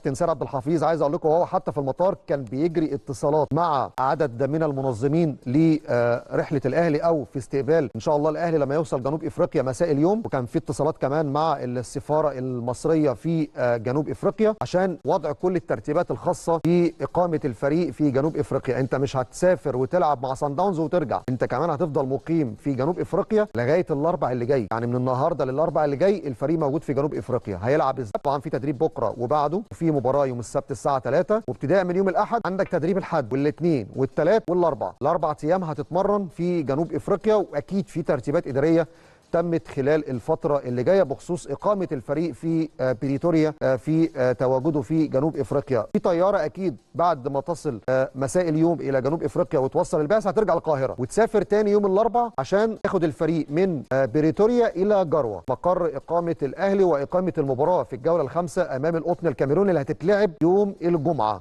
كابتن سيد عبد الحفيظ عايز اقول لكم وهو حتى في المطار كان بيجري اتصالات مع عدد من المنظمين لرحله الاهلي او في استقبال ان شاء الله الاهلي لما يوصل جنوب افريقيا مساء اليوم، وكان في اتصالات كمان مع السفاره المصريه في جنوب افريقيا عشان وضع كل الترتيبات الخاصه باقامه الفريق في جنوب افريقيا. انت مش هتسافر وتلعب مع صن داونز وترجع، انت كمان هتفضل مقيم في جنوب افريقيا لغايه الاربع اللي جاي، يعني من النهارده للاربع اللي جاي الفريق موجود في جنوب افريقيا. هيلعب طبعا في تدريب بكره وبعده، وفي مباراه يوم السبت الساعه 3، وابتداء من يوم الاحد عندك تدريب الحد والاثنين والثلاث والاربع. الاربع ايام هتتمرن في جنوب افريقيا، واكيد في ترتيبات اداريه تمت خلال الفترة اللي جاية بخصوص إقامة الفريق في بريتوريا في تواجده في جنوب إفريقيا. في طيارة أكيد بعد ما تصل مساء اليوم إلى جنوب إفريقيا وتوصل البعثة هترجع القاهرة وتسافر تاني يوم الأربعاء عشان تاخد الفريق من بريتوريا إلى جروة، مقر إقامة الأهلي وإقامة المباراة في الجولة الخامسة أمام القطن الكاميروني اللي هتتلعب يوم الجمعة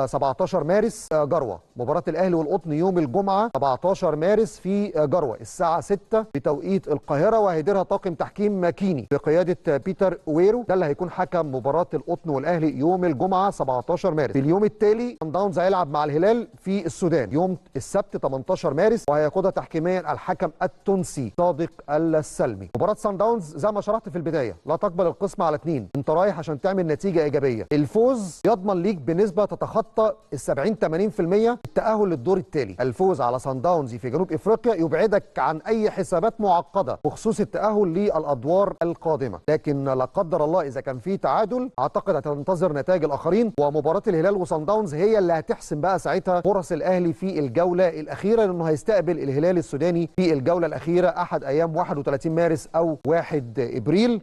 17 مارس جروة. مباراة الأهلي والقطن يوم الجمعة 17 مارس في جروة الساعة 6 بتوقيت القاهرة، وهيديرها طاقم تحكيم ماكيني بقياده بيتر ويرو، ده اللي هيكون حكم مباراه القطن والاهلي يوم الجمعه 17 مارس. في اليوم التالي صن داونز هيلعب مع الهلال في السودان يوم السبت 18 مارس، وهيقودها تحكيميا الحكم التونسي صادق السلمي. مباراه صن داونز زي ما شرحت في البدايه لا تقبل القسمه على 2، انت رايح عشان تعمل نتيجه ايجابيه. الفوز يضمن ليك بنسبه تتخطى ال 70 80% التاهل للدور التالي. الفوز على صن داونز في جنوب افريقيا يبعدك عن اي حسابات معقده بخصوص التأهل للأدوار القادمة، لكن لا قدر الله إذا كان في تعادل أعتقد هتنتظر نتائج الآخرين، ومباراة الهلال وصن داونز هي اللي هتحسم بقى ساعتها فرص الأهلي في الجولة الأخيرة، لأنه هيستقبل الهلال السوداني في الجولة الأخيرة أحد أيام 31 مارس أو 1 إبريل.